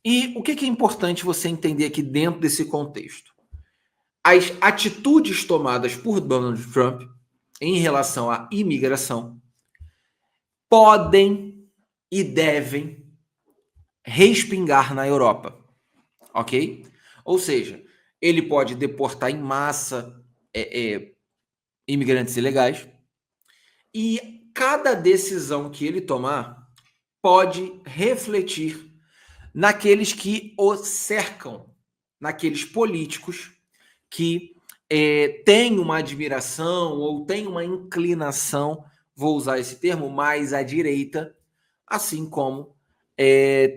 E o que é importante você entender aqui dentro desse contexto? As atitudes tomadas por Donald Trump em relação à imigração podem e devem respingar na Europa, ok? Ou seja, ele pode deportar em massa imigrantes ilegais e cada decisão que ele tomar pode refletir naqueles que o cercam, naqueles políticos que têm uma admiração ou têm uma inclinação, vou usar esse termo, mais à direita, assim como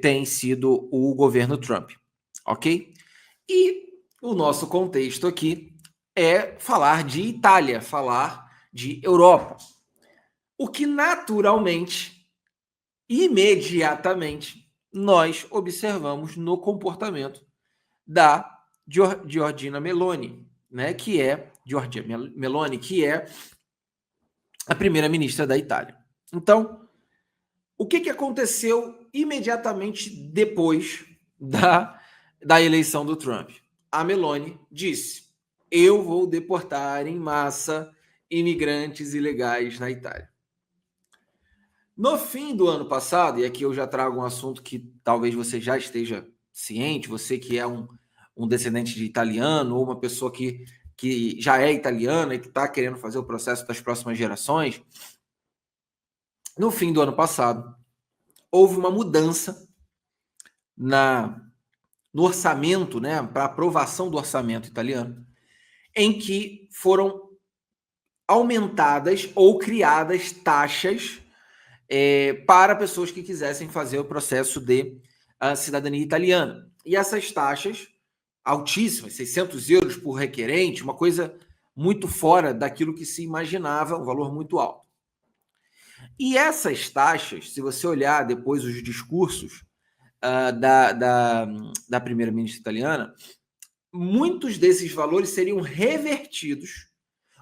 tem sido o governo Trump, ok? E o nosso contexto aqui é falar de Itália, falar de Europa, o que naturalmente, imediatamente, nós observamos no comportamento da Giorgia Meloni, né, que é a primeira-ministra da Itália. Então, o que aconteceu imediatamente depois da eleição do Trump? A Meloni disse: eu vou deportar em massa imigrantes ilegais na Itália. No fim do ano passado, e aqui eu já trago um assunto que talvez você já esteja ciente, você que é um descendente de italiano ou uma pessoa que já é italiana e que está querendo fazer o processo das próximas gerações, no fim do ano passado, houve uma mudança no orçamento, né, para aprovação do orçamento italiano, em que foram aumentadas ou criadas taxas para pessoas que quisessem fazer o processo de cidadania italiana. E essas taxas altíssimas, 600 euros por requerente, uma coisa muito fora daquilo que se imaginava, um valor muito alto. E essas taxas, se você olhar depois os discursos da primeira-ministra italiana, muitos desses valores seriam revertidos,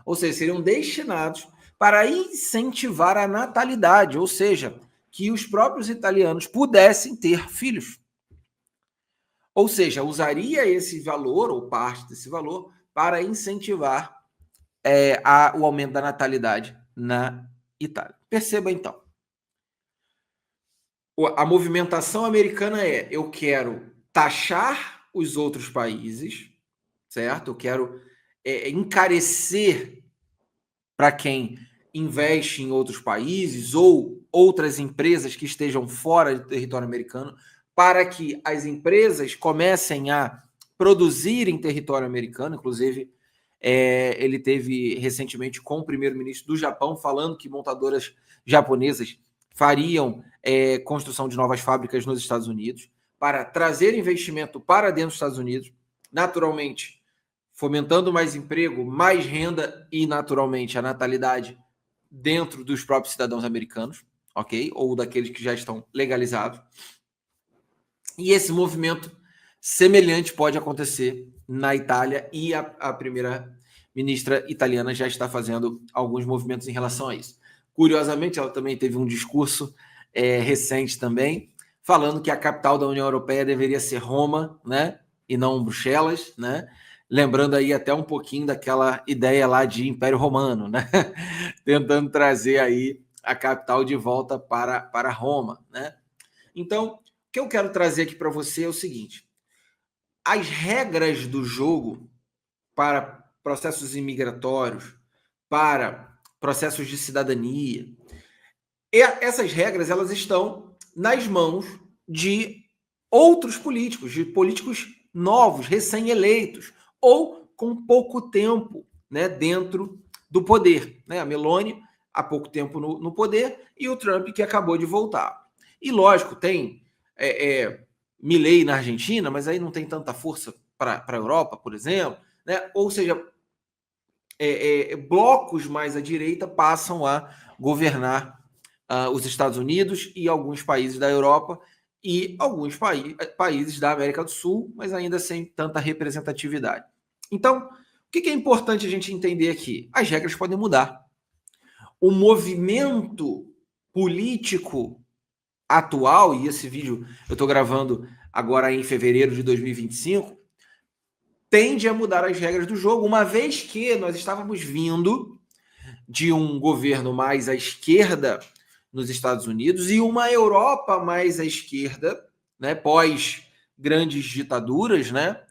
ou seja, seriam destinados para incentivar a natalidade, ou seja, que os próprios italianos pudessem ter filhos. Ou seja, usaria esse valor, ou parte desse valor, para incentivar o aumento da natalidade na Itália. Perceba, então. A movimentação americana é: eu quero taxar os outros países, certo? Eu quero encarecer para quem investe em outros países ou outras empresas que estejam fora do território americano, para que as empresas comecem a produzir em território americano. Inclusive, ele teve recentemente com o primeiro-ministro do Japão falando que montadoras japonesas fariam construção de novas fábricas nos Estados Unidos para trazer investimento para dentro dos Estados Unidos, naturalmente fomentando mais emprego, mais renda e, naturalmente, a natalidade dentro dos próprios cidadãos americanos, ok? Ou daqueles que já estão legalizados. E esse movimento semelhante pode acontecer na Itália e a primeira-ministra italiana já está fazendo alguns movimentos em relação a isso. Curiosamente, ela também teve um discurso recente também, falando que a capital da União Europeia deveria ser Roma, né? E não Bruxelas, né? Lembrando aí até um pouquinho daquela ideia lá de Império Romano, né? Tentando trazer aí a capital de volta para Roma, né? Então, o que eu quero trazer aqui para você é o seguinte: as regras do jogo para processos imigratórios, para processos de cidadania, essas regras elas estão nas mãos de outros políticos, de políticos novos, recém-eleitos, ou com pouco tempo, né, dentro do poder, né? A Meloni há pouco tempo no poder e o Trump que acabou de voltar. E lógico, tem Milei na Argentina, mas aí não tem tanta força para a Europa, por exemplo, né? Ou seja, blocos mais à direita passam a governar os Estados Unidos e alguns países da Europa e alguns países da América do Sul, mas ainda sem tanta representatividade. Então, o que é importante a gente entender aqui? As regras podem mudar. O movimento político atual, e esse vídeo eu estou gravando agora em fevereiro de 2025, tende a mudar as regras do jogo, uma vez que nós estávamos vindo de um governo mais à esquerda nos Estados Unidos e uma Europa mais à esquerda, né, pós grandes ditaduras, né,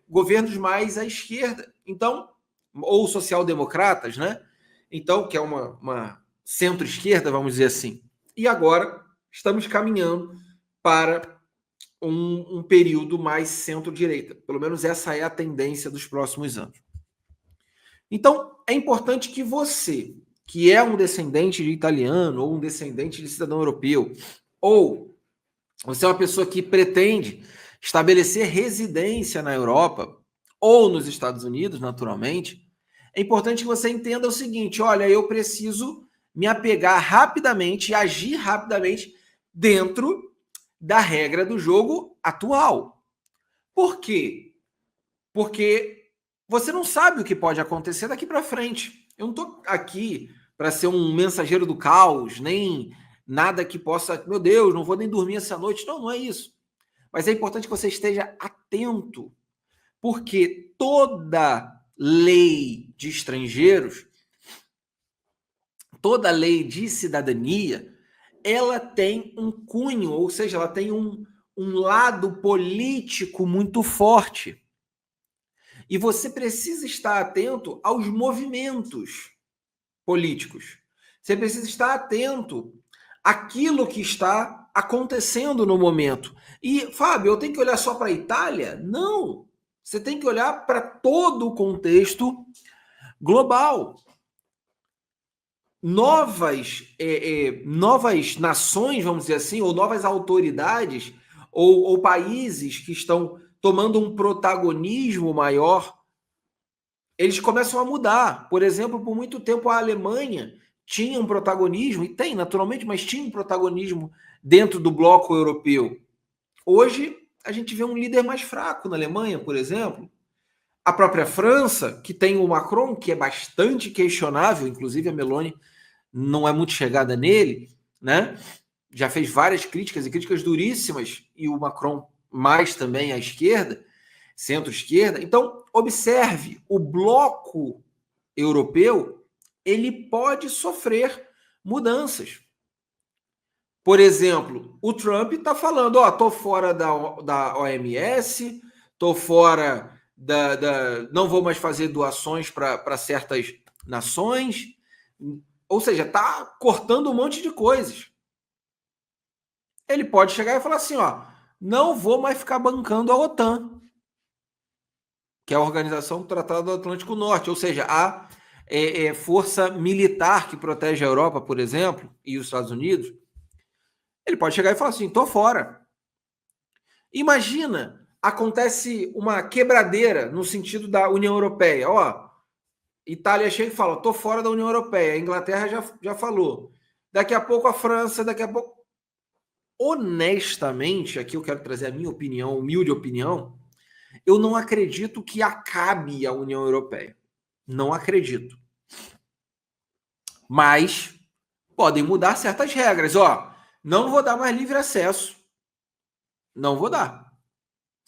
governos mais à esquerda, então, ou social-democratas, né, então, que é uma centro-esquerda, vamos dizer assim. E agora estamos caminhando para um período mais centro-direita. Pelo menos essa é a tendência dos próximos anos. Então, é importante que você, que é um descendente de italiano, ou um descendente de cidadão europeu, ou você é uma pessoa que pretende estabelecer residência na Europa, ou nos Estados Unidos, naturalmente, é importante que você entenda o seguinte: olha, eu preciso me apegar rapidamente e agir rapidamente dentro da regra do jogo atual. Por quê? Porque você não sabe o que pode acontecer daqui para frente. Eu não estou aqui para ser um mensageiro do caos, nem nada que possa, meu Deus, não vou nem dormir essa noite. Não, não é isso. Mas é importante que você esteja atento, porque toda lei de estrangeiros, toda lei de cidadania, ela tem um cunho, ou seja, ela tem um lado político muito forte. E você precisa estar atento aos movimentos políticos. Você precisa estar atento àquilo que está acontecendo no momento. E, Fábio, eu tenho que olhar só para a Itália? Não. Você tem que olhar para todo o contexto global. Novas nações, vamos dizer assim, ou novas autoridades, ou países que estão tomando um protagonismo maior, eles começam a mudar. Por exemplo, por muito tempo a Alemanha tinha um protagonismo, e tem naturalmente, mas tinha um protagonismo dentro do bloco europeu. Hoje, a gente vê um líder mais fraco na Alemanha, por exemplo. A própria França, que tem o Macron, que é bastante questionável, inclusive a Meloni não é muito chegada nele, né? Já fez várias críticas, e críticas duríssimas, e o Macron mais também à esquerda, centro-esquerda. Então, observe, o bloco europeu, ele pode sofrer mudanças. Por exemplo, o Trump está falando, tô fora da OMS, tô fora não vou mais fazer doações para certas nações, ou seja, está cortando um monte de coisas. Ele pode chegar e falar assim, não vou mais ficar bancando a OTAN, que é a Organização do Tratado do Atlântico Norte, ou seja, a força militar que protege a Europa, por exemplo, e os Estados Unidos. Ele pode chegar e falar assim, tô fora. Imagina, acontece uma quebradeira no sentido da União Europeia. Itália chega e fala, tô fora da União Europeia. A Inglaterra já falou. Daqui a pouco a França, daqui a pouco... Honestamente, aqui eu quero trazer a minha opinião, humilde opinião, eu não acredito que acabe a União Europeia. Não acredito. Mas podem mudar certas regras. Não vou dar mais livre acesso. Não vou dar.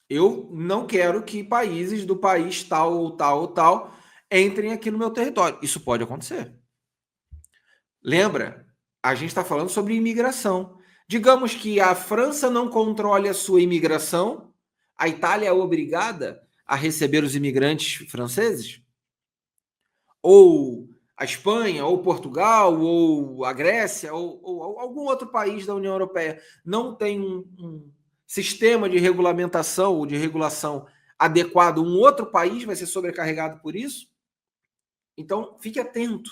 Eu não quero que países do país tal ou tal ou tal entrem aqui no meu território. Isso pode acontecer. Lembra? A gente está falando sobre imigração. Digamos que a França não controle a sua imigração, a Itália é obrigada a receber os imigrantes franceses? Ou a Espanha, ou Portugal, ou a Grécia, ou algum outro país da União Europeia não tem um sistema de regulamentação ou de regulação adequado, um outro país vai ser sobrecarregado por isso? Então, fique atento.